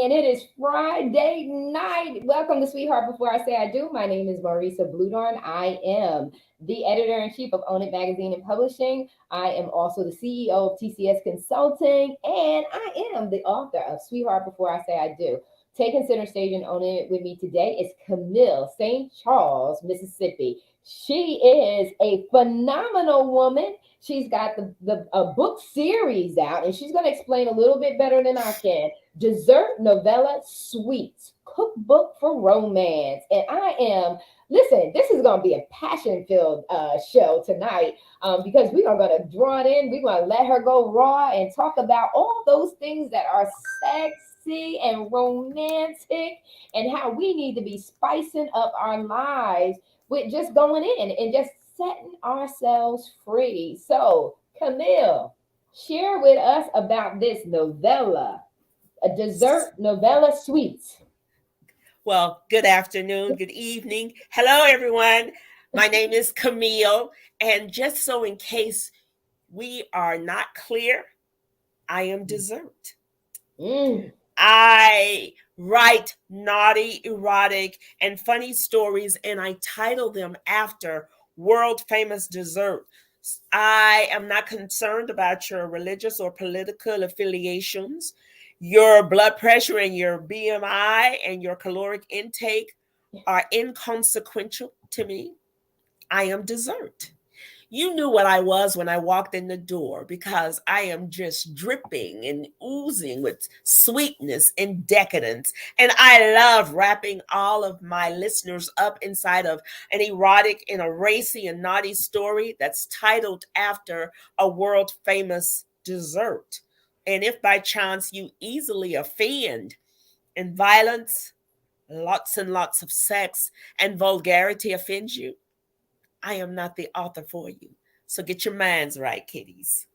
and it is Friday night. Welcome to Sweetheart Before I Say I Do. My name is Marissa Bludorn. I am the editor-in-chief of Own It Magazine and Publishing. I am also the CEO of TCS Consulting, and I am the author of Sweetheart Before I Say I Do. Taking center stage and owning it with me today is Camille St. Charles, Mississippi. She is a phenomenal woman. She's got the book series out, and she's going to explain a little bit better than I can. Dessert Novella Sweets, cookbook for romance. And listen, this is going to be a passion-filled show tonight because we are going to draw it in. We're going to let her go raw and talk about all those things that are sexy and romantic and how we need to be spicing up our lives with just going in and just setting ourselves free. So, Camille, share with us about this novella, a dessert novella suite. Well, good afternoon, good evening. Hello, everyone. My name is Camille. And just so in case we are not clear, I am dessert. I write naughty, erotic, and funny stories, and I title them after world famous dessert. I am not concerned about your religious or political affiliations. Your blood pressure and your BMI and your caloric intake are inconsequential to me. I am dessert. You knew what I was when I walked in the door because I am just dripping and oozing with sweetness and decadence. And I love wrapping all of my listeners up inside of an erotic and a racy and naughty story that's titled after a world famous dessert. And if by chance you easily offend and violence, lots and lots of sex and vulgarity offends you, I am not the author for you. So get your minds right, kiddies.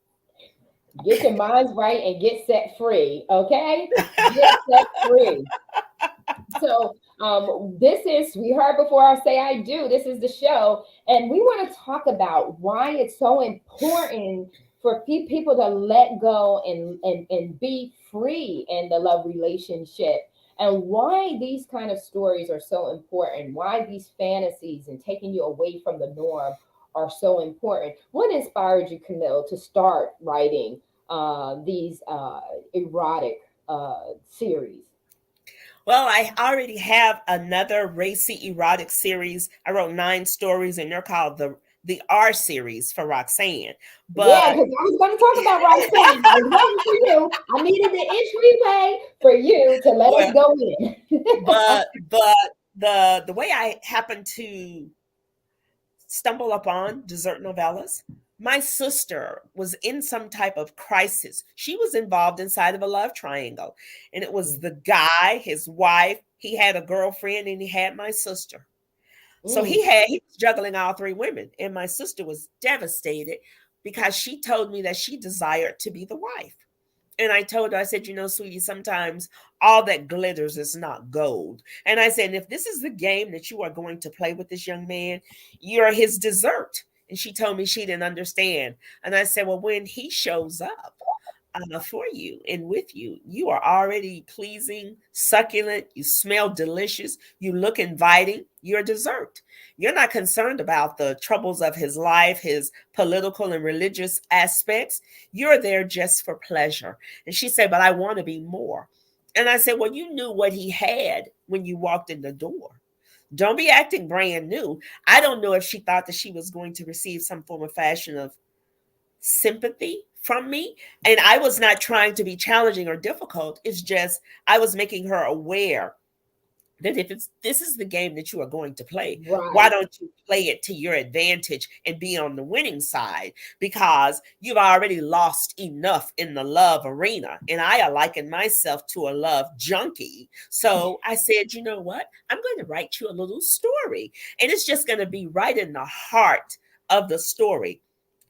Get your minds right and get set free, okay? Get set free. So this is Sweetheart Before I Say I Do. This is the show. And we want to talk about why it's so important for people to let go and be free in the love relationship. And why these kind of stories are so important, why these fantasies and taking you away from the norm are so important. What inspired you, Camille, to start writing these erotic series? Well, I already have another racy erotic series. I wrote 9 stories, and they're called the R series for Roxanne. Yeah, But because I was going to talk about Roxanne. I was waiting for you. I needed the entryway for you to let us well, go in. but the way I happened to stumble upon dessert novellas, my sister was in some type of crisis. She was involved inside of a love triangle, and it was the guy, his wife, he had a girlfriend, and he had my sister. So Mm. he was juggling all 3 women, and my sister was devastated because she told me that she desired to be the wife. And I told her, I said, sweetie, sometimes all that glitters is not gold. And I said, if this is the game that you are going to play with this young man, you're his dessert. And she told me she didn't understand. And I said, well, when he shows up for you and with you, you are already pleasing, succulent, you smell delicious, you look inviting, you're dessert. You're not concerned about the troubles of his life, his political and religious aspects. You're there just for pleasure. And she said, but I want to be more. And I said, well, you knew what he had when you walked in the door. Don't be acting brand new. I don't know if she thought that she was going to receive some form of fashion of sympathy from me. And I was not trying to be challenging or difficult. It's just I was making her aware that if this is the game that you are going to play, why Right. don't you play it to your advantage and be on the winning side? Because you've already lost enough in the love arena. And I liken myself to a love junkie. So I said, you know what? I'm going to write you a little story. And it's just going to be right in the heart of the story.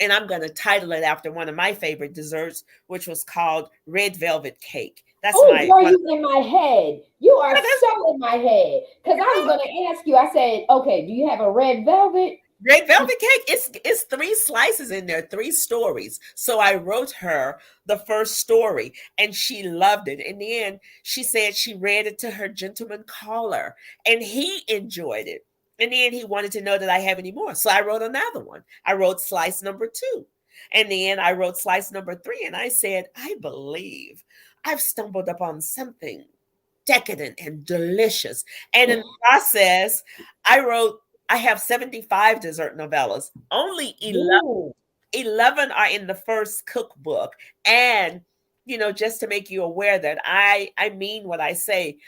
And I'm going to title it after one of my favorite desserts, which was called Red Velvet Cake. That's Oh, my girl, one. you in my head. You are That's, so in my head. Because I was going to ask you, I said, okay, do you have a red velvet? Red velvet cake. It's three slices in there, three stories. So I wrote her the first story, and she loved it. In the end, she said she read it to her gentleman caller, and he enjoyed it. In the end, he wanted to know that I have any more. So I wrote another one. I wrote slice number two. And then I wrote slice number three, and I said, I believe I've stumbled upon something decadent and delicious. And in the process, I wrote, I have 75 dessert novellas. Only Ooh, 11 are in the first cookbook. And, just to make you aware that I mean what I say,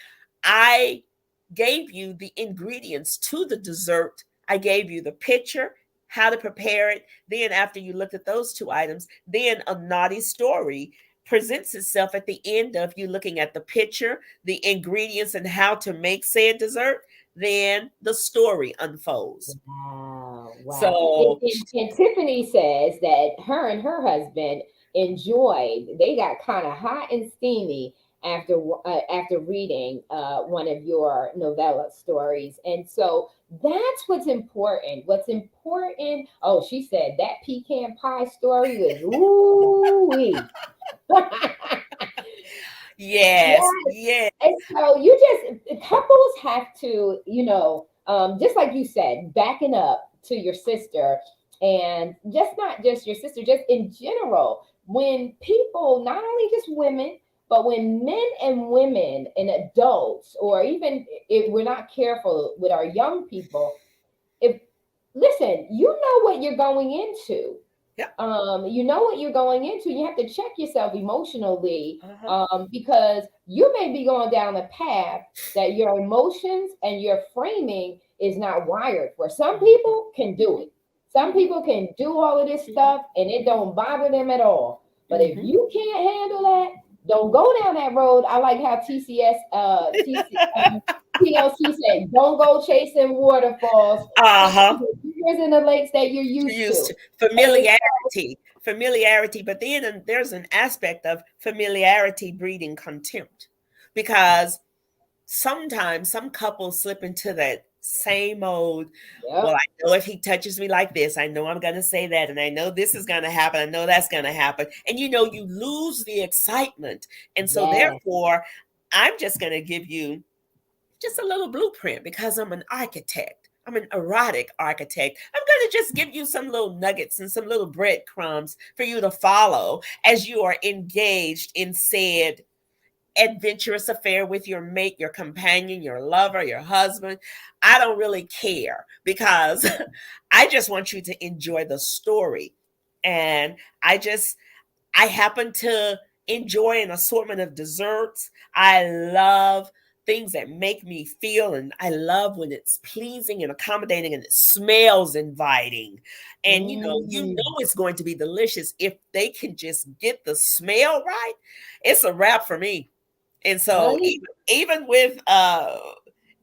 I gave you the ingredients to the dessert. I gave you the picture, how to prepare it. Then, after you looked at those two items, then a naughty story presents itself at the end of you looking at the picture, the ingredients, and how to make said dessert. Then the story unfolds. wow, wow. So, And Tiffany says that her and her husband enjoyed, they got kind of hot and steamy after reading one of your novella stories. And so that's what's important. What's important, oh, she said that pecan pie story was ooh. yes, Yes. yes. And so you just couples have to, just like you said, backing up to your sister, and just not just your sister, just in general, when people, not only just women, but when men and women and adults, or even if we're not careful with our young people, if listen, you know what you're going into. Yep. You know what you're going into. You have to check yourself emotionally, Uh-huh. because you may be going down a path that your emotions and your framing is not wired for. Some Mhm. people can do Mhm. it. Some Mhm. people can do all of this Mhm. stuff and it don't bother them at all. But if Mhm. you can't handle that, don't go down that road. I like how TLC said, don't go chasing waterfalls. Stick to Uh-huh. the rivers and the lakes that you're used Used to. to And familiarity, but then there's an aspect of familiarity breeding contempt, because sometimes some couples slip into that same old, well, yep, I know if he touches me like this, I know I'm going to say that, and I know this is going to happen, I know that's going to happen, and you lose the excitement. And so yes. therefore, I'm just going to give you just a little blueprint, because I'm an architect. I'm an erotic architect. I'm going to just give you some little nuggets and some little breadcrumbs for you to follow as you are engaged in said adventurous affair with your mate, your companion, your lover, your husband. I don't really care, because I just want you to enjoy the story. And I happen to enjoy an assortment of desserts. I love things that make me feel, and I love when it's pleasing and accommodating and it smells inviting. And Mm, it's going to be delicious if they can just get the smell right. It's a wrap for me. And so honey. even with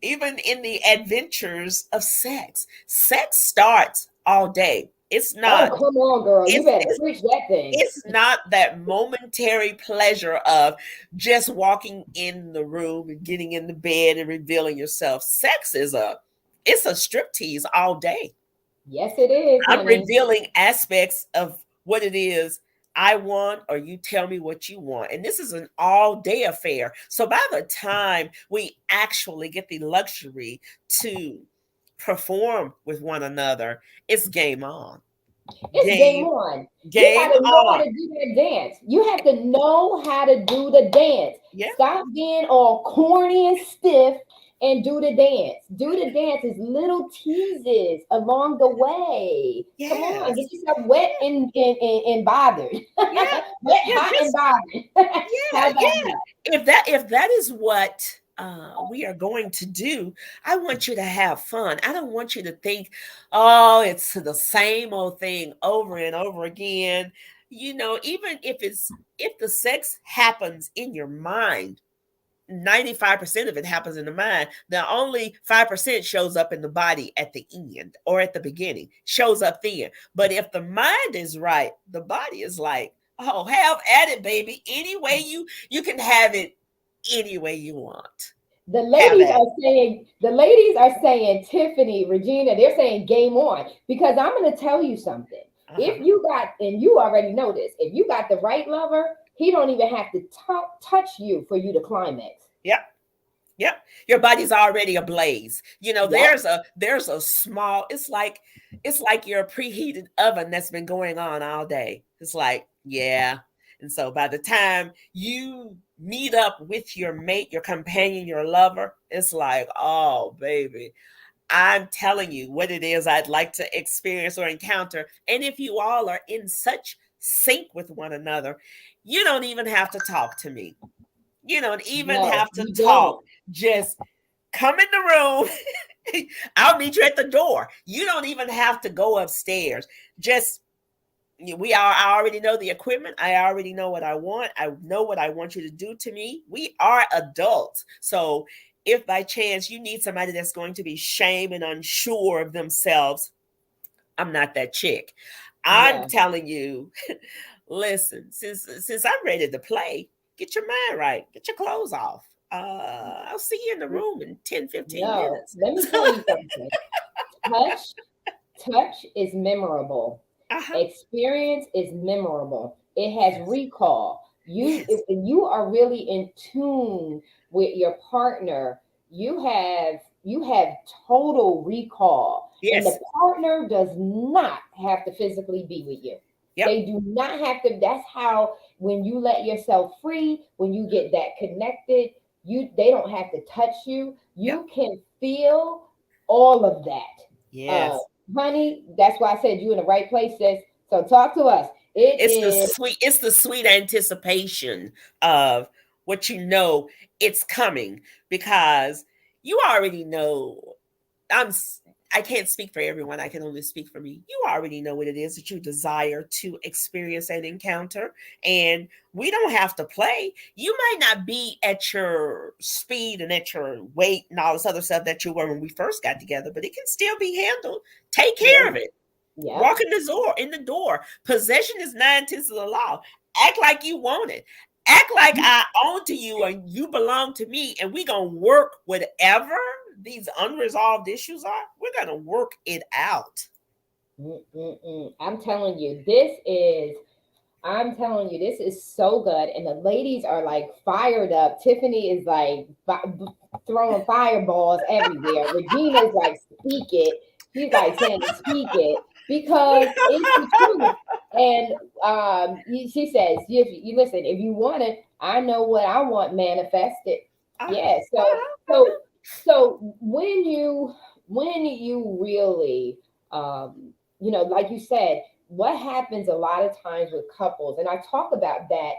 even in the adventures of sex starts all day. It's Oh, not come on, girl. You it's better it's preach that thing. it's not that momentary pleasure of just walking in the room and getting in the bed and revealing yourself. Sex is a striptease all day. Yes, it is, I'm honey. revealing aspects of what it is I want, or you tell me what you want. And this is an all day affair. So by the time we actually get the luxury to perform with one another, it's game on. It's game Game, on. You got game to know how on. to do that dance. You have to know how to do the dance. Yeah. Stop being all corny and stiff and do the dance. Do the dance is little teases along the way. Come on, Yes. get yourself wet and bothered. Yeah. Wet, Yeah. hot, and Just bothered. yeah. How about Yeah. If that is what we are going to do, I want you to have fun. I don't want you to think, oh, it's the same old thing over and over again. Even if the sex happens in your mind, 95% of it happens in the mind. The only 5% shows up in the body at the end or at the beginning, shows up then. But if the mind is right, the body is like, oh, have at it, baby. Any way you can have it any way you want. The Have ladies at are it. saying, Tiffany, Regina, they're saying game on. Because I'm going to tell you something. If Uh-huh. you got, and you already know this, if you got the right lover, he don't even have to touch you for you to climax. Yep. Yep. Your body's already ablaze. You know, Yep. there's a small, it's like your preheated oven that's been going on all day. It's like, yeah. And so by the time you meet up with your mate, your companion, your lover, it's like, oh baby, I'm telling you what it is I'd like to experience or encounter. And if you all are in such sync with one another, you don't even have to talk to me. You don't even No, have to you talk. don't. Just come in the room. I'll meet you at the door. You don't even have to go upstairs. Just I already know the equipment. I already know what I want. I know what I want you to do to me. We are adults. So if by chance you need somebody that's going to be shame and unsure of themselves, I'm not that chick. I'm Yeah. telling you, listen, since I'm ready to play, get your mind right. Get your clothes off. I'll see you in the room in 10, 15 No, minutes. let me tell you something. Touch, touch is memorable. Uh-huh. Experience is memorable. It has Yes. recall. If Yes. you are really in tune with your partner, you have total recall, and the Yes. partner does not have to physically be with you. Yep. They do not have to. That's how, when you let yourself free, when you get that connected, they don't have to touch you. Yep. You can feel all of that. Yes. Honey, that's why I said you in the right place, sis. So talk to us. It is, It's the sweet anticipation of what you know it's coming, because you already know. I'm I can't speak for everyone. I can only speak for me. You already know what it is that you desire to experience and encounter, and we don't have to play. You might not be at your speed and at your weight and all this other stuff that you were when we first got together, but it can still be handled. Take care yeah, of it. yep. Walk in the door. In the door. Possession is 9 tenths of the law. Act like you want it. Act like I own to you and you belong to me, and we gonna work whatever these unresolved issues are. We're gonna work it out. Mm-mm-mm. I'm telling you, this is so good. And the ladies are like fired up. Tiffany is like throwing fireballs everywhere. Regina's like, speak it. She's like saying, speak it, because it's the truth. And she says, you listen, if you want it, I know what I want manifested. Uh-huh, Yeah. So, uh-huh, so, uh-huh. so when you really, like you said, what happens a lot of times with couples, and I talk about that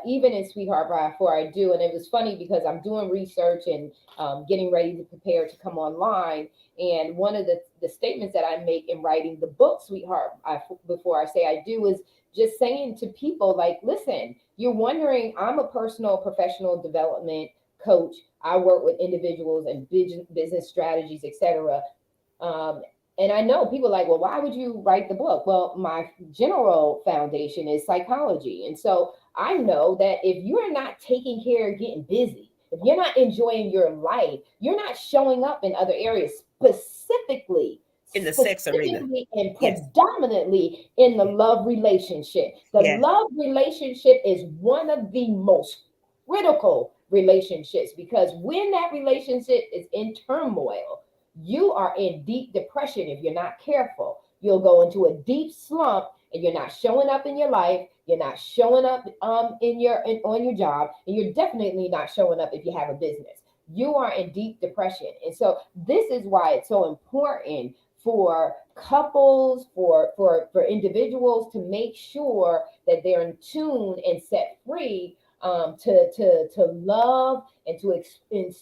even in Sweetheart Before I Do. And it was funny because I'm doing research and getting ready to prepare to come online. And one of the statements that I make in writing the book, Before I Say I Do, is just saying to people, like, listen, you're wondering, I'm a personal professional development coach. I work with individuals and business strategies, etc. Um, and I know people are like, well, why would you write the book? Well, my general foundation is psychology. And so I know that if you're not taking care of getting busy, if you're not enjoying your life, you're not showing up in other areas, In the sex arena. specifically and Yes. predominantly in the Yes. love relationship. The Yes. love relationship is one of the most critical relationships, because when that relationship is in turmoil, you are in deep depression if you're not careful. You'll go into a deep slump, and you're not showing up in your life. You're not showing up on your job, and you're definitely not showing up if you have a business. You are in deep depression. And so this is why it's so important for couples, for individuals, to make sure that they're in tune and set free, to love and to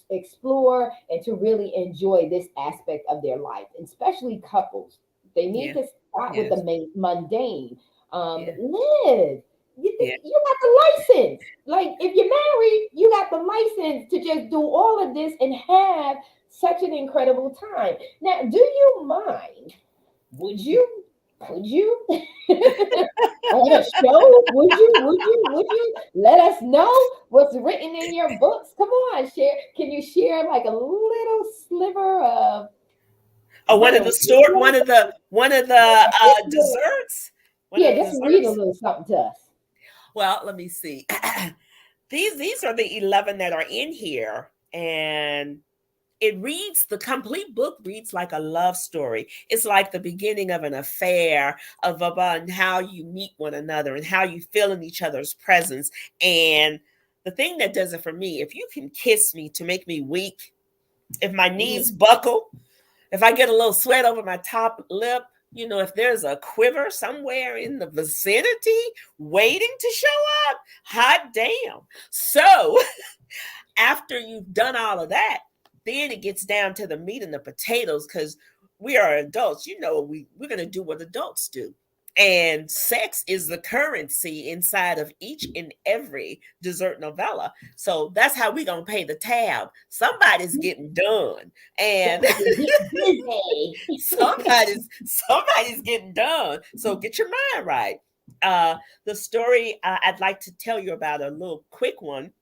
explore and to really enjoy this aspect of their life, and especially couples. They need Yeah. to stop with the Yes. mundane. Yeah. Live. Yeah. You got the license. Like, if you're married, you got the license to just do all of this and have such an incredible time. Now, do you mind? Would you? Could you? On a show? Would you let us know what's written in your books? Come on, share. Can you share like a little sliver of Oh, what one of the the store, one of the just a little, desserts, one of yeah, the just read a desserts. little something to us. Well, let me see. These are the 11 that are in here, and the complete book reads like a love story. It's like the beginning of an affair of about how you meet one another and how you feel in each other's presence. And the thing that does it for me, if you can kiss me to make me weak, if my Mm, knees buckle, if I get a little sweat over my top lip, if there's a quiver somewhere in the vicinity waiting to show up, hot damn. So after you've done all of that, then it gets down to the meat and the potatoes because we are adults. We're going to do what adults do. And sex is the currency inside of each and every dessert novella. So that's how we're going to pay the tab. Somebody's getting done. And somebody get busy. somebody's getting done. So get your mind right. The story I'd like to tell you about, a little quick one,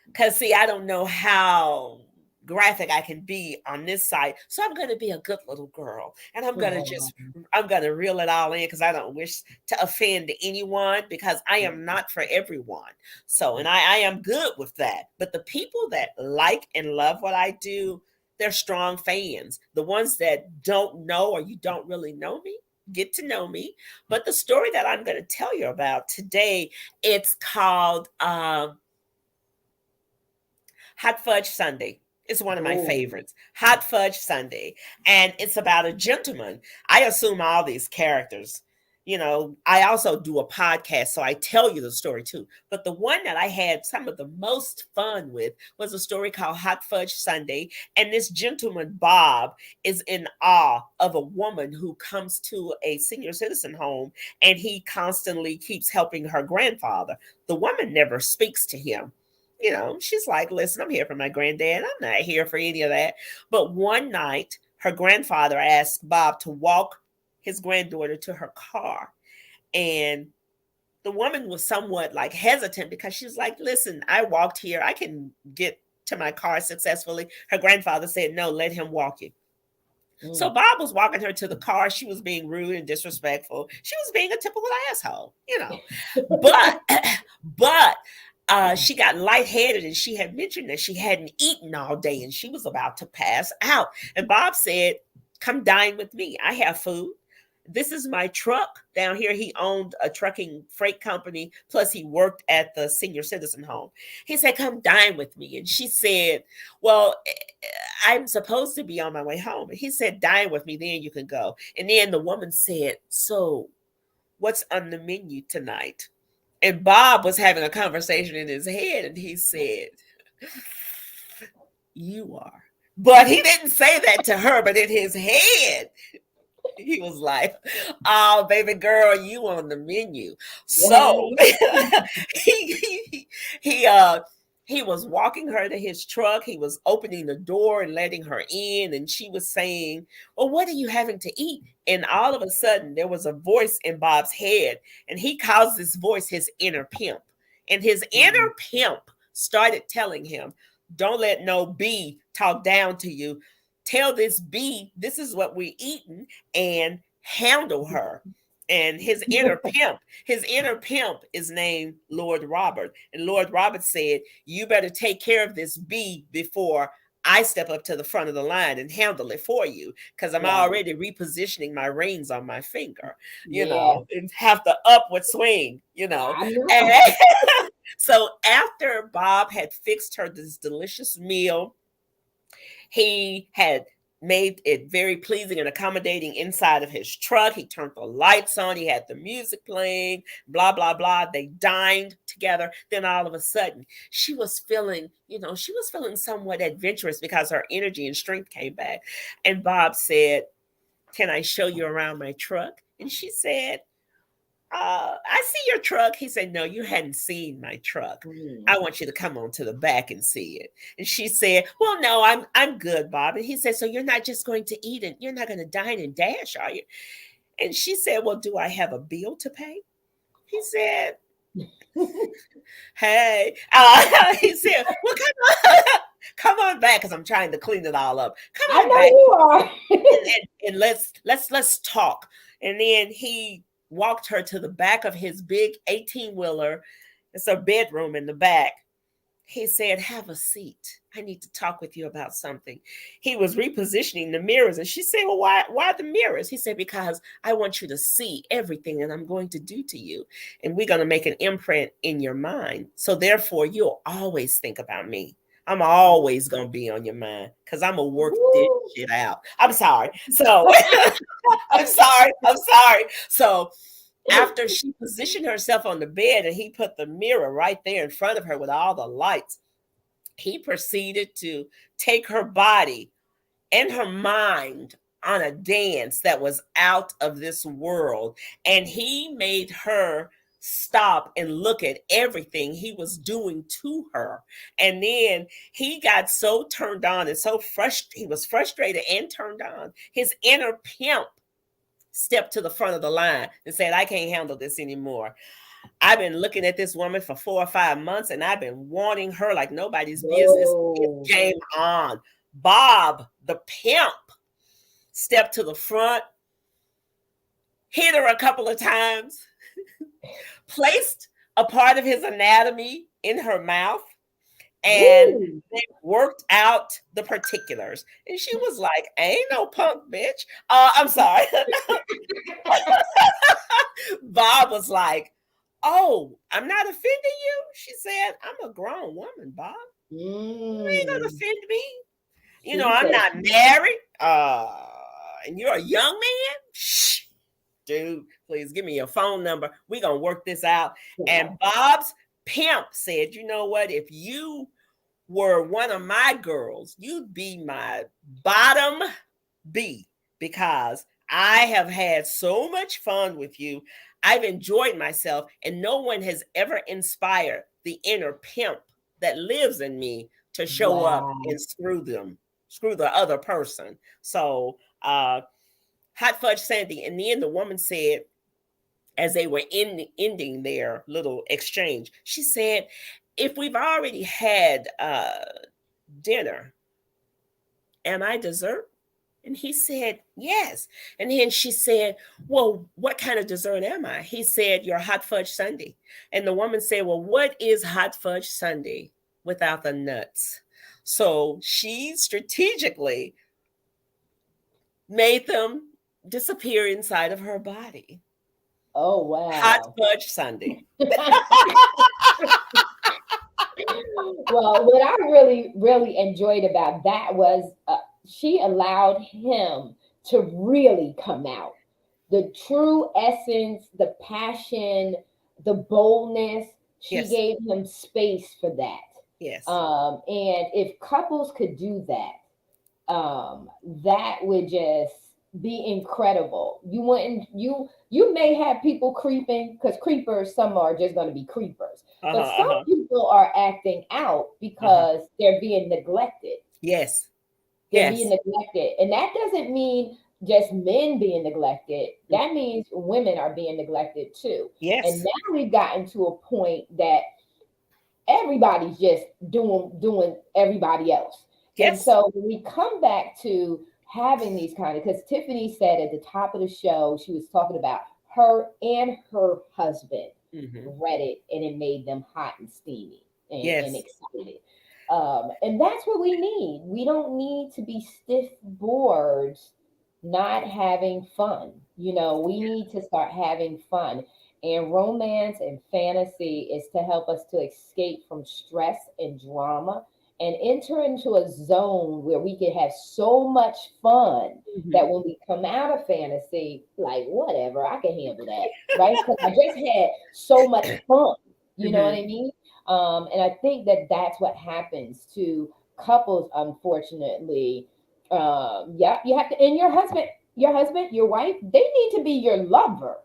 because, see, I don't know how graphic I can be on this site. So I'm going to be a good little girl. And Oh, I'm going to reel it all in because I don't wish to offend anyone because I am not for everyone. So, and I am good with that. But the people that like and love what I do, they're strong fans. The ones that don't know, or you don't really know me, get to know me. But the story that I'm going to tell you about today, it's called Hot Fudge Sunday. It's one of my oh, favorites. Hot Fudge Sunday. And it's about a gentleman. I assume all these characters. I also do a podcast, so I tell you the story too. But the one that I had some of the most fun with was a story called Hot Fudge Sunday. And this gentleman, Bob, is in awe of a woman who comes to a senior citizen home, and he constantly keeps helping her grandfather. The woman never speaks to him. She's like, listen, I'm here for my granddad. I'm not here for any of that. But one night, her grandfather asked Bob to walk his granddaughter to her car. And the woman was somewhat like hesitant because she's like, listen, I walked here. I can get to my car successfully. Her grandfather said, no, let him walk you. So mm. Bob was walking her to the car. She was being rude and disrespectful. She was being a typical asshole. But but she got lightheaded, and she had mentioned that she hadn't eaten all day and she was about to pass out. And Bob said, come dine with me. I have food. This is my truck down here. He owned a trucking freight company. Plus, he worked at the senior citizen home. He said, come dine with me. And she said, well, I'm supposed to be on my way home. And he said, dine with me, then you can go. And then the woman said, so what's on the menu tonight? And Bob was having a conversation in his head, and he said, you are. But he didn't say that to her, but in his head, he was like, oh, baby girl, you on the menu. So Honey. he, he, he, uh, he was walking her to his truck. He was opening the door and letting her in. And she was saying, well, what are you having to eat? And all of a sudden, there was a voice in Bob's head. And he calls this voice his inner pimp. And his Mm. inner pimp started telling him, don't let no B talk down to you. Tell this B, this is what we're eating, and handle her. And his inner pimp is named Lord Robert. And Lord Robert said, you better take care of this B before I step up to the front of the line and handle it for you, because I'm Right. already repositioning my rings on my finger, Yeah, and have the upward swing. I know. And so after Bob had fixed her this delicious meal, he had made it very pleasing and accommodating inside of his truck. He turned the lights on. He had the music playing, blah, blah, blah. They dined together. Then all of a sudden, she was feeling somewhat adventurous because her energy and strength came back. And Bob said, can I show you around my truck? And she said, I see your truck. He said, no, you hadn't seen my truck. Mm. I want you to come on to the back and see it. And she said, well, no, I'm good, Bob. And he said, so you're not just going to eat it. You're not going to dine and dash, are you? And she said, well, do I have a bill to pay? He said, hey. He said, well, come on back, because I'm trying to clean it all up. I Come on know back, you are. and let's talk. And then he walked her to the back of his big 18-wheeler. It's a bedroom in the back. He said, have a seat. I need to talk with you about something. He was repositioning the mirrors. And she said, well, why the mirrors? He said, because I want you to see everything that I'm going to do to you. And we're going to make an imprint in your mind. So therefore, you'll always think about me. I'm always going to be on your mind, because I'm going to work this Woo. shit out. I'm sorry. So I'm sorry. I'm sorry. So after she positioned herself on the bed and he put the mirror right there in front of her with all the lights, he proceeded to take her body and her mind on a dance that was out of this world. And he made her stop and look at everything he was doing to her. And then he got so turned on and so frustrated. He was frustrated and turned on. His inner pimp stepped to the front of the line and said, I can't handle this anymore. I've been looking at this woman for 4 or 5 months, and I've been wanting her like nobody's business. Whoa. It's game on. Bob, the pimp, stepped to the front, hit her a couple of times, placed a part of his anatomy in her mouth, and Woo. they worked out the particulars. And she was like, ain't no punk, bitch. I'm sorry. Bob was like, oh, I'm not offending you. She said, I'm a grown woman, Bob. You ain't gonna Mm. offend me. She I'm said, not married. And you're a young man? Shh, dude, please give me your phone number. We're gonna work this out. yeah. And Bob's pimp said, you know what? If you were one of my girls, you'd be my bottom B, because I have had so much fun with you. I've enjoyed myself, and no one has ever inspired the inner pimp that lives in me to show up Wow. and screw the other person. So, Hot Fudge Sandy. In the end, the woman said, as they were ending their little exchange, she said, if we've already had dinner, am I dessert? And he said, yes. And then she said, well, what kind of dessert am I? He said, you're hot fudge sundae. And the woman said, well, what is hot fudge sundae without the nuts? So she strategically made them disappear inside of her body. Oh, Hot wow. fudge sundae. Well, what I really, really enjoyed about that was she allowed him to really come out. The true essence, the passion, the boldness, she Yes, gave him space for that. yes. And if couples could do that, that would just be incredible. You may have people creeping, because creepers, some are just going to be creepers, but Uh-huh, some uh-huh, people are acting out uh-huh. because they're being neglected. Yes, They're being yes, neglected, and that doesn't mean just men being neglected. That means women are being neglected too. And yes, now we've gotten to a point that everybody's just doing everybody else. And yes. so when we come back to having these kind of, because Tiffany said at the top of the show, she was talking about her and her husband Hmm. read it, and it made them hot and steamy and Yes, excited. And that's what we need. We don't need to be stiff boards not having fun. We need to start having fun. And romance and fantasy is to help us to escape from stress and drama and enter into a zone where we can have so much fun that hmm, when we come out of fantasy, like, whatever, I can handle that, right? Because I just had so much fun. You know what hmm. I mean? And I think that that's what happens to couples, unfortunately. Yeah, you have to, and your husband, your wife, they need to be your lover.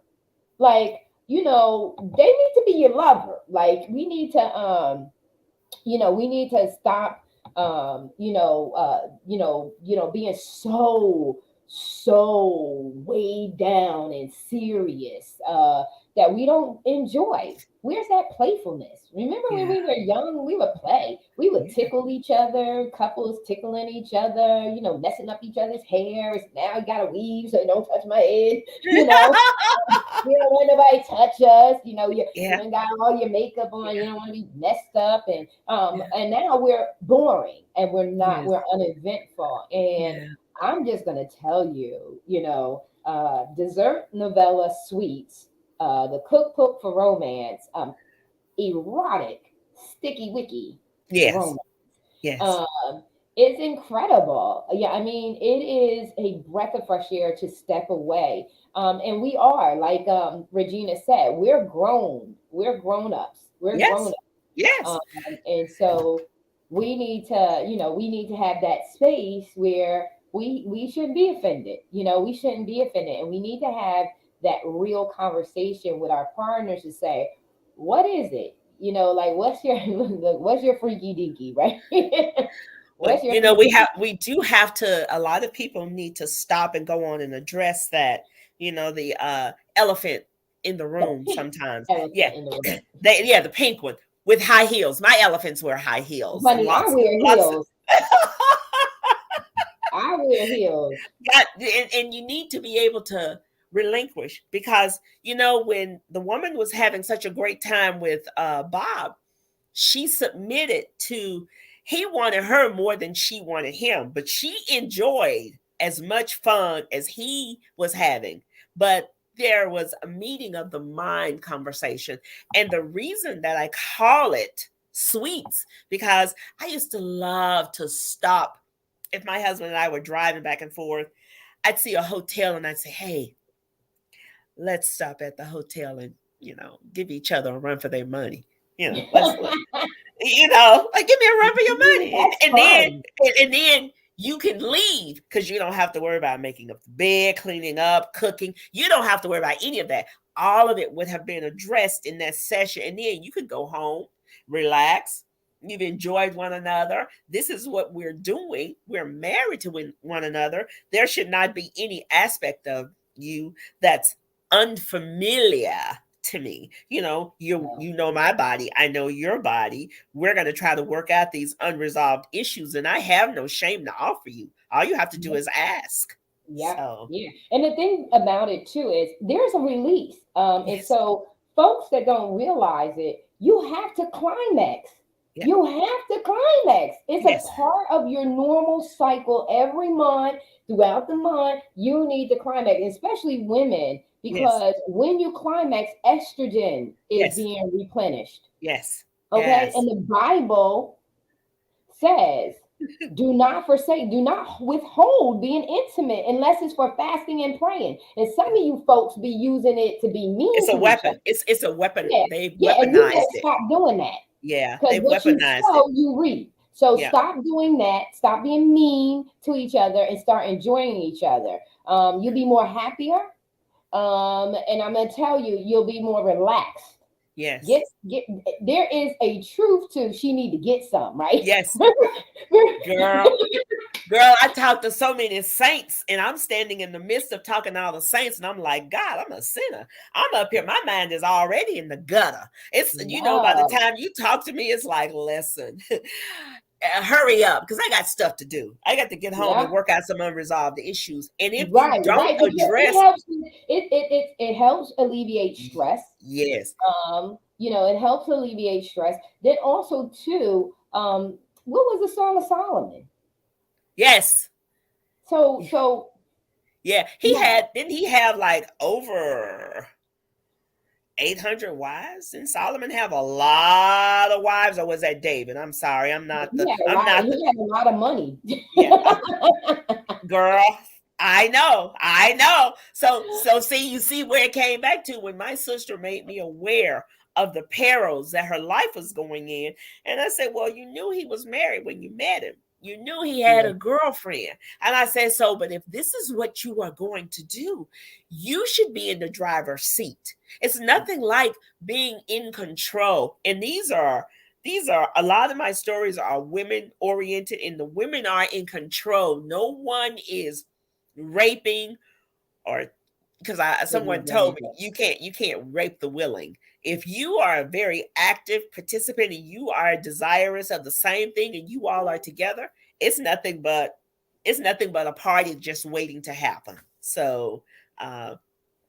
Like, they need to be your lover. Like, we need to stop being so so weighed down and serious that we don't enjoy. Where's that playfulness? Remember when Yeah. we were young, we would play. We would Yeah. tickle each other, couples tickling each other, messing up each other's hair. Now you gotta weave so you don't touch my head, you know. You don't want nobody touch us. You Yeah. don't got all your makeup on. You don't want to be messed up, and Yeah. now we're boring and we're not. Yes. We're uneventful. And Yeah. I'm just gonna tell you, dessert novella sweets, the cookbook for romance, erotic, sticky wicky Yes. romance. Yes. Um, it's incredible. Yeah, I mean, it is a breath of fresh air to step away. And we are, like Regina said, we're grown. We're grown ups. We're grown Yes. ups. Yes. And so we need to have that space where we shouldn't be offended. We shouldn't be offended. And we need to have that real conversation with our partners to say, what is it? Like what's your freaky deaky, right? But What's your we do have to, a lot of people need to stop and go on and address that, the elephant in the the room pink sometimes. Yeah. elephant in the room? The pink one with high heels. My elephants wear high heels. Honey, I wear Lots heels. I wear heels. and you need to be able to relinquish, because when the woman was having such a great time with Bob, she submitted to, he wanted her more than she wanted him, but she enjoyed as much fun as he was having. But there was a meeting of the mind conversation. And the reason that I call it sweets, because I used to love to stop. If my husband and I were driving back and forth, I'd see a hotel and I'd say, hey, let's stop at the hotel and, give each other a run for their money. Let's like, give me a run for your money. That's And then fun. and then you can leave, because you don't have to worry about making up the bed, cleaning up, cooking. You don't have to worry about any of that. All of it would have been addressed in that session. And then you could go home, relax. You've enjoyed one another. This is what we're doing. We're married to one another. There should not be any aspect of you that's unfamiliar to me. You know my body, I know your body. We're going to try to work out these unresolved issues, and I have no shame to offer you. All you have to do is ask. Yep. So, Yeah. And the thing about it too is there's a release. And yes. so folks that don't realize it, you have to climax. Yeah. You have to climax. It's a Yes. part of your normal cycle every month, throughout the month. You need to climax, especially women, Yes. because when you climax, estrogen is Yes. being replenished. Yes. Okay. Yes. And the Bible says, do not withhold being intimate unless it's for fasting and praying. And some of you folks be using it to be It's mean a to each weapon. other. It's a weapon. Yeah, They've yeah, and you better weaponized it. stop doing that. Yeah, Because they've what you weaponized it. sow, you reap. So Yeah. stop doing that. Stop being mean to each other and start enjoying each other. You'll be more happier. And I'm gonna tell you, you'll be more relaxed. Yes. Get there is a truth to she need to get some, right? Yes. Girl. Girl, I talked to so many saints, and I'm standing in the midst of talking to all the saints, and I'm like, God, I'm a sinner. I'm up here. My mind is already in the gutter. It's, by the No. time you talk to me, it's like, listen, hurry up, because I got stuff to do. I got to get home and Yeah. work out some unresolved issues. And if you Right, don't right. Because it address, helps it helps alleviate stress. yes, It helps alleviate stress. Then also too, what was the Song of Solomon? yes, So yeah, yeah, didn't he have like over 800 wives? And Solomon have a lot of wives, or was that David? I'm sorry. I'm not the, he had a lot of money. yeah, girl. I know. So see, you see where it came back to when my sister made me aware of the perils that her life was going in. And I said, well, you knew he was married when you met him. You knew he had Yeah. a girlfriend. And I said, so, but if this is what you are going to do, you should be in the driver's seat. It's nothing like being in control. And these are a lot of my stories are women oriented, and the women are in control. No one is raping, or because I There's no someone told me danger. you can't rape the willing. If you are a very active participant and you are desirous of the same thing and you all are together, it's nothing but it's nothing but a party just waiting to happen. So uh,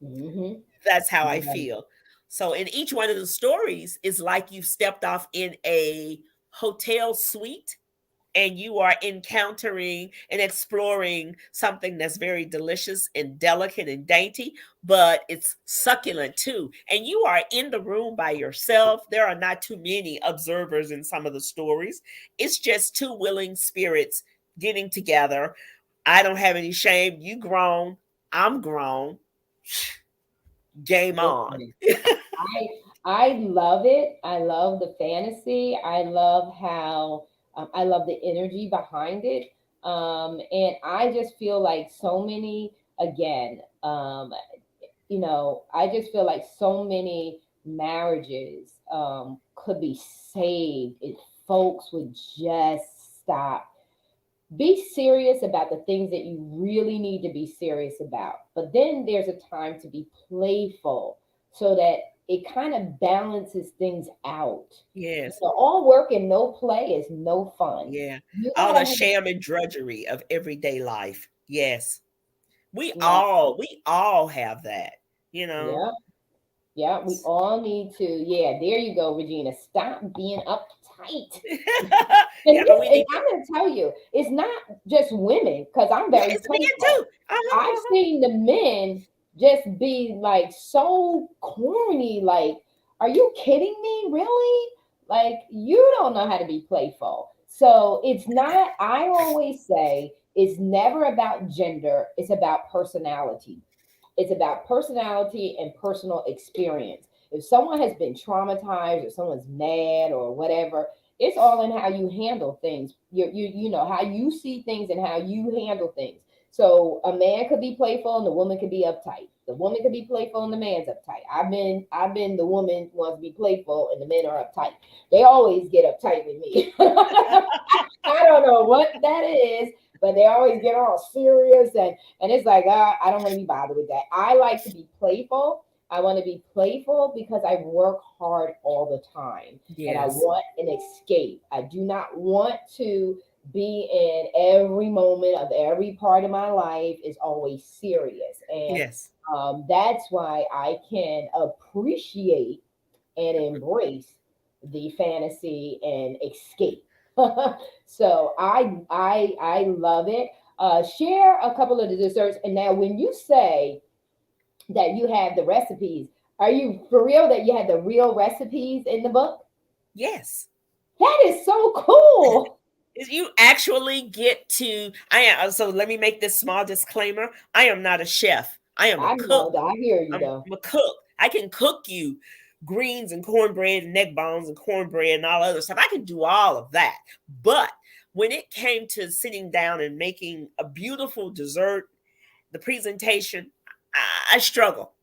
Mm-hmm. that's how I Yeah. feel. So in each one of the stories is like you've stepped off in a hotel suite and you are encountering and exploring something that's very delicious and delicate and dainty, but it's succulent too. And you are in the room by yourself. There are not too many observers in some of the stories. It's just two willing spirits getting together. I don't have any shame. You grown, I'm grown. Game on. Listen, I I love it. I love the fantasy. I love how I love the energy behind it. And I just feel like so many again. I just feel like so many marriages could be saved if folks would just stop, be serious about the things that you really need to be serious about. But then there's a time to be playful so that it kind of balances things out. Yes. All work and no play is no fun. Yeah. You All gotta the have, sham and drudgery of everyday life. Yes. We yeah, all we all have that, you know. yeah, yeah. We all need to, yeah, there you go, Regina. Stop being uptight. Yeah, but we And need to. I'm gonna tell you, it's not just women, because I'm Yeah, very it's men playful. too. Uh-huh, I've uh-huh. seen the men just be like so corny. Like, are you kidding me? Really? Like, you don't know how to be playful. So it's not, I always say, it's never about gender, it's about personality. It's about personality and personal experience. If someone has been traumatized or someone's mad or whatever, it's all in how you handle things. You know how you see things and how you handle things. So a man could be playful and the woman could be uptight. The woman could be playful and the man's uptight. I've been the woman who wants to be playful and the men are uptight. They always get uptight with me. I don't know what that is, but they always get all serious and it's like, I don't want to be bothered with that. I like to be playful. I want to be playful because I work hard all the time and I Yes. want an escape. I do not want to be in every moment of every part of my life is always serious. And Yes. that's why I can appreciate and embrace the fantasy and escape. So I love it. Share a couple of the desserts. And now, when you say that you have the recipes, are you for real that you had the real recipes in the book? Yes. That is so cool. Is you actually get to I am so let me make this small disclaimer. I am not a chef. I am a I cook. know. I hear you though. I'm a cook. I can cook you greens and cornbread and neck bones and cornbread and all other stuff. I can do all of that. But when it came to sitting down and making a beautiful dessert, the presentation, I struggle.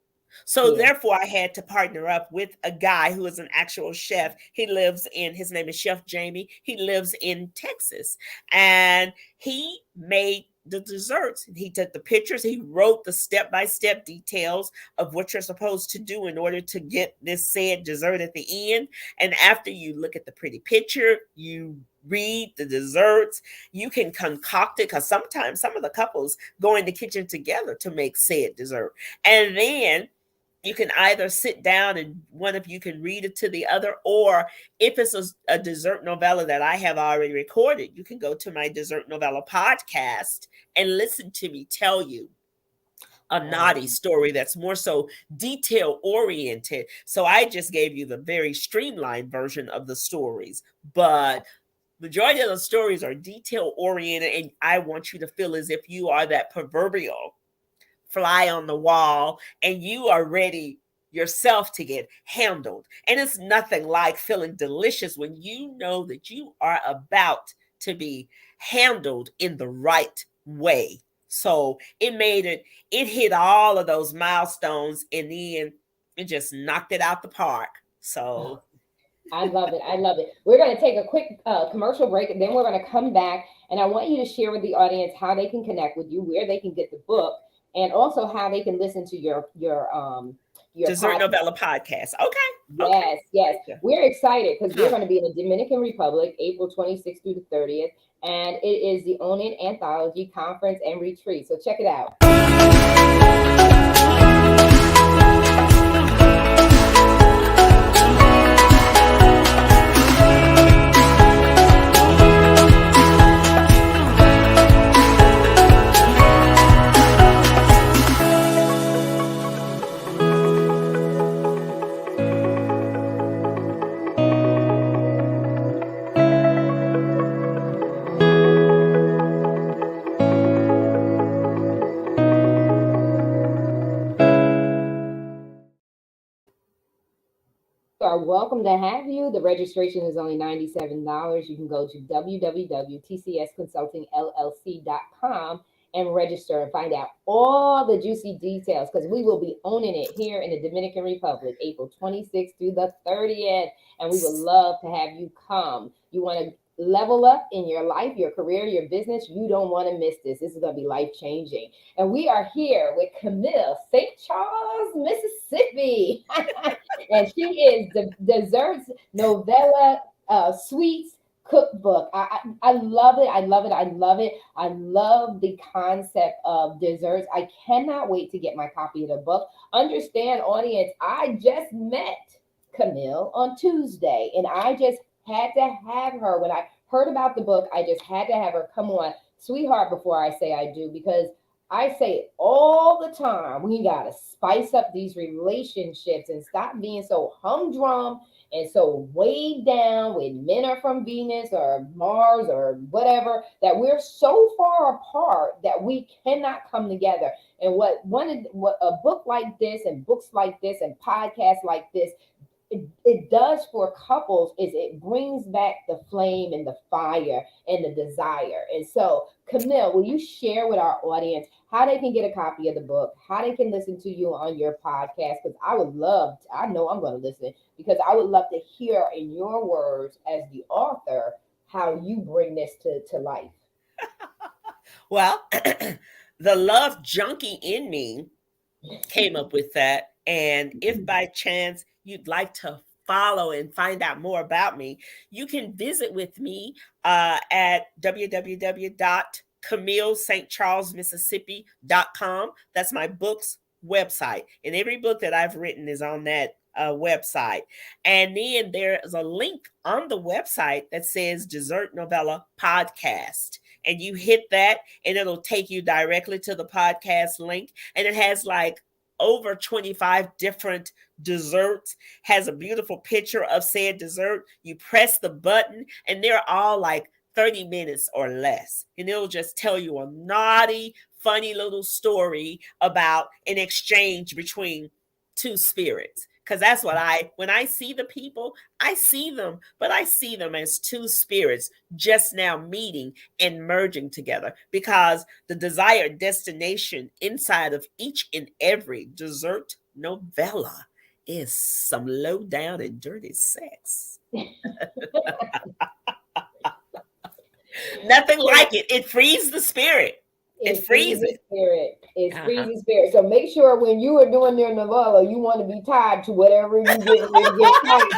So Yeah. therefore, I had to partner up with a guy who is an actual chef. His name is Chef Jamie. He lives in Texas, and he made the desserts. He took the pictures. He wrote the step-by-step details of what you're supposed to do in order to get this said dessert at the end. And after you look at the pretty picture, you read the desserts, you can concoct it because sometimes some of the couples go in the kitchen together to make said dessert. And then you can either sit down and one of you can read it to the other, or if it's a dessert novella that I have already recorded, you can go to my dessert novella podcast and listen to me tell you a naughty Um, story that's more so detail oriented. So I just gave you the very streamlined version of the stories, but majority of the stories are detail oriented, and I want you to feel as if you are that proverbial fly on the wall and you are ready yourself to get handled. And it's nothing like feeling delicious when you know that you are about to be handled in the right way. So it hit all of those milestones and then it just knocked it out the park. oh, So I love it. I love it. We're going to take a quick commercial break, and then we're going to come back. And I want you to share with the audience how they can connect with you, where they can get the book, and also how they can listen to your Dessert podcast. Novella podcast. Okay. Okay. Yes, yes. Gotcha. We're excited because we're Huh. going to be in the Dominican Republic, April 26th through the 30th, and it is the Own It Anthology Conference and Retreat. So check it out. Are welcome to have you. The registration is only $97. You can go to www.tcsconsultingllc.com and register and find out all the juicy details because we will be owning it here in the Dominican Republic, April 26th through the 30th. And we would love to have you come. You want to level up in your life, your career, your business. You don't want to miss this. This is going to be life changing. And we are here with Camille, St. Charles, Mississippi. And she is the desserts novella sweets cookbook. I love it. I love it. I love it. I love the concept of desserts. I cannot wait to get my copy of the book. Understand, audience, I just met Camille on Tuesday, and I just had to have her. When I heard about the book, I just had to have her come on, sweetheart, before I say I do, because I say it all the time. We got to spice up these relationships and stop being so humdrum and so weighed down when men are from Venus or Mars or whatever, that we're so far apart that we cannot come together. And what a book like this and books like this and podcasts like this it does for couples is it brings back the flame and the fire and the desire. And so, Camille, will you share with our audience how they can get a copy of the book, how they can listen to you on your podcast? Because I would love, I know I'm going to listen because I would love to hear in your words as the author how you bring this to life. Well, the love junkie in me came up with that. And if by chance you'd like to follow and find out more about me, you can visit with me at www.camillestcharlesmississippi.com. That's my book's website. And every book that I've written is on that website. And then there's a link on the website that says Dessert Novella Podcast. And you hit that, and it'll take you directly to the podcast link. And it has like over 25 different desserts, has a beautiful picture of said dessert. You press the button, and they're all like 30 minutes or less. And it'll just tell you a naughty, funny little story about an exchange between two spirits. Because that's what when I see the people, I see them, but I see them as two spirits just now meeting and merging together. Because the desired destination inside of each and every dessert novella is some low down and dirty sex. Nothing like it. It frees the spirit. It frees freezes it. spirit. It Uh-huh. freezes spirit. So make sure when you are doing your novella, you want to be tied to whatever you get ready to get tied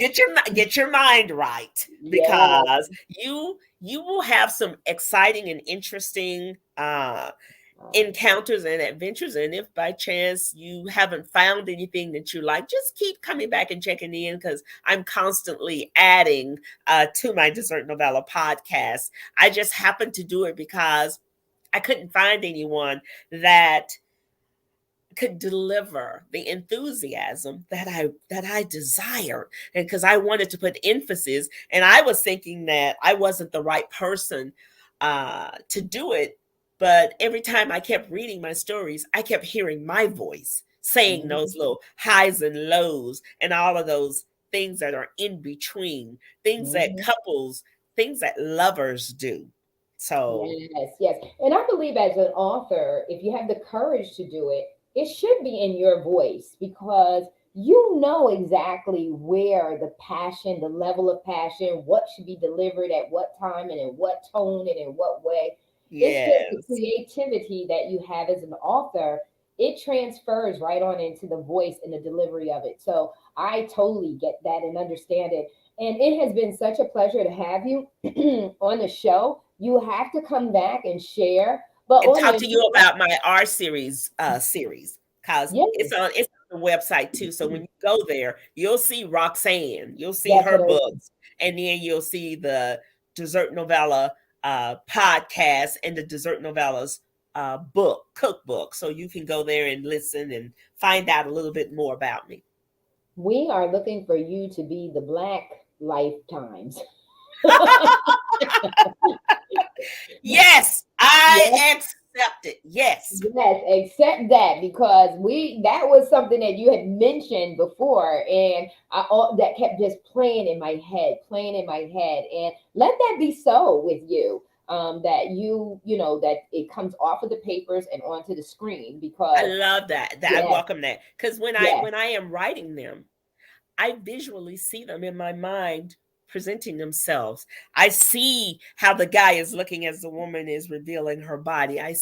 to. Get your mind right, Yeah. because you will have some exciting and interesting encounters and adventures. And if by chance you haven't found anything that you like, just keep coming back and checking in, because I'm constantly adding to my Dessert Novella podcast. I just happened to do it because I couldn't find anyone that could deliver the enthusiasm that I desire, and because I wanted to put emphasis, and I was thinking that I wasn't the right person to do it. But every time I kept reading my stories, I kept hearing my voice saying Mhm. those little highs and lows and all of those things that are in between, things that Mhm. couples, things that lovers do. So Yes, yes. And I believe as an author, if you have the courage to do it, it should be in your voice because you know exactly where the passion, the level of passion, what should be delivered at what time and in what tone and in what way. It's just the Yes. creativity that you have as an author. It transfers right on into the voice and the delivery of it. So I totally get that and understand it. And it has been such a pleasure to have you on the show. You have to come back and share. But And on talk the to you about my R series series, because yes, it's on the website too. So when you go there, you'll see Roxanne, you'll see her definitely. books, and then you'll see the Dessert Novella podcast and the Dessert Novellas book cookbook. So you can go there and listen and find out a little bit more about me. We are looking for you to be the Black Lifetimes. Yes, Yes, I accept it. Yes. yes, accept that because that was something that you had mentioned before, and that kept just playing in my head, and let that be so with you. That you know that it comes off of the papers and onto the screen I because love that. That I yes, welcome that. Because when I yes, when I am writing them, I visually see them in my mind presenting themselves. I see how the guy is looking as the woman is revealing her body. I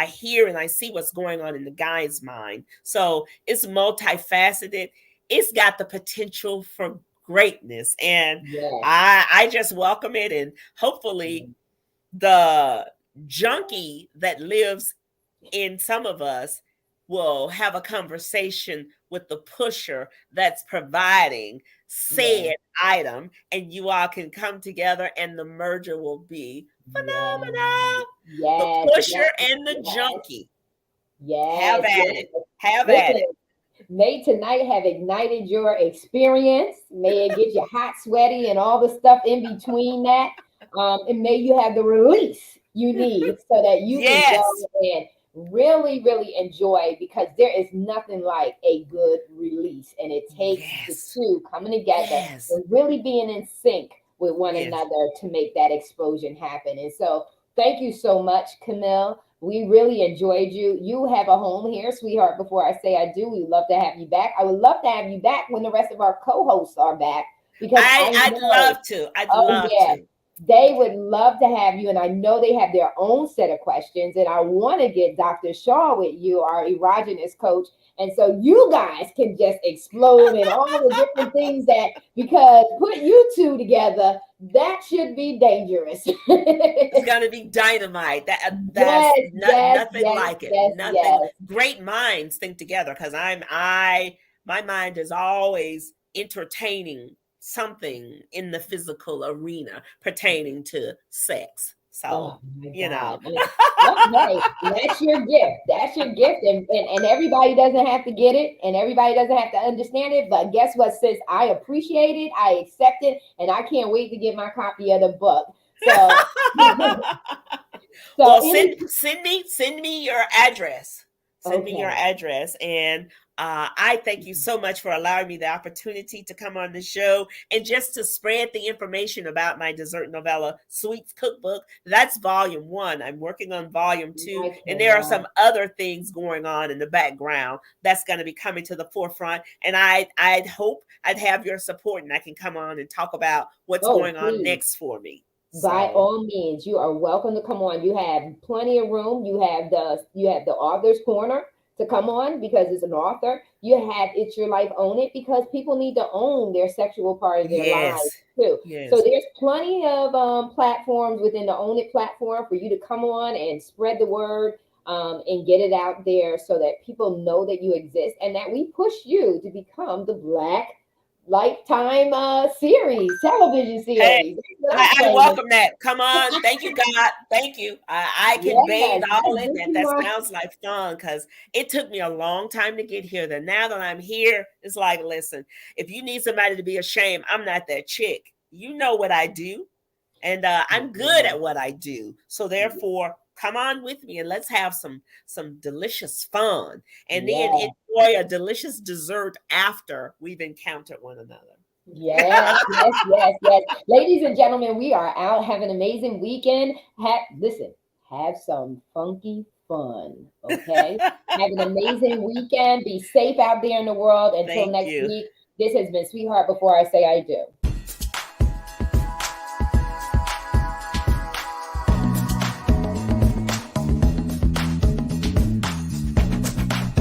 hear and I see what's going on in the guy's mind. So it's multifaceted. It's got the potential for greatness. And yes, I just welcome it. And hopefully the junkie that lives in some of us will have a conversation with the pusher that's providing yes, said item, and you all can come together and the merger will be yes, phenomenal. The yes, pusher yes, and the yes, junkie. Have yes, at yes. it. Have at Listen, it. may tonight have ignited your experience. May it get you hot, sweaty, and all the stuff in between that. And may you have the release you need so that you can go Yes. and really, really enjoy because there is nothing like a good release. And it takes the Yes. two coming together Yes. and really being in sync with one Yes. another to make that explosion happen. And so, thank you so much, Camille. We really enjoyed you. You have a home here, sweetheart. Before I say I do, we would love to have you back. I would love to have you back when the rest of our co-hosts are back because I I'd know, love to. I'd oh love yeah, to. they would love to have you, and I know they have their own set of questions. And I want to get Dr. Shaw with you, our erogenous coach, and so you guys can just explode and all the different things that because put you two together, that should be dangerous. It's gonna be dynamite. That's Yes, yes, nothing yes, like it. yes, Nothing. yes. Great minds think together because I my mind is always entertaining something in the physical arena pertaining to sex. So Oh my you God. know. Well, hey, that's your gift. That's your gift. And everybody doesn't have to get it and everybody doesn't have to understand it. But guess what, sis? I appreciate it. I accept it. And I can't wait to get my copy of the book. So, so Well, any, send me your address. Send me your okay. address, and I thank you so much for allowing me the opportunity to come on the show and just to spread the information about my dessert novella sweets cookbook. That's volume 1. I'm working on volume 2, I and there are cannot. some other things going on in the background that's going to be coming to the forefront. And I'd hope I'd have your support, and I can come on and talk about what's Oh, going on please. next for me. By So all means, you are welcome to come on. You have plenty of room. You have the author's corner to come on because it's an author. You have it's your life, own it because people need to own their sexual part of their lives yes, too. So yes. there's plenty of platforms within the Own It platform for you to come on and spread the word and get it out there so that people know that you exist and that we push you to become the Black Lifetime series, television Hey, series. That's what I'm I saying. welcome that. Come on. Thank you, God. Thank you. I can bathe Yes, all yes, in this that. is That my sounds like fun because it took me a long time to get here. That now that I'm here, it's like, listen, if you need somebody to be ashamed, I'm not that chick. You know what I do, and I'm good at what I do. So therefore, come on with me and let's have some delicious fun, and then yes, enjoy a delicious dessert after we've encountered one another. yes, yes, yes, yes. Ladies and gentlemen, we are out. Have an amazing weekend. Listen, have some funky fun. Okay. Have an amazing weekend. Be safe out there in the world. Until Thank next you. week, this has been Sweetheart Before I Say I Do.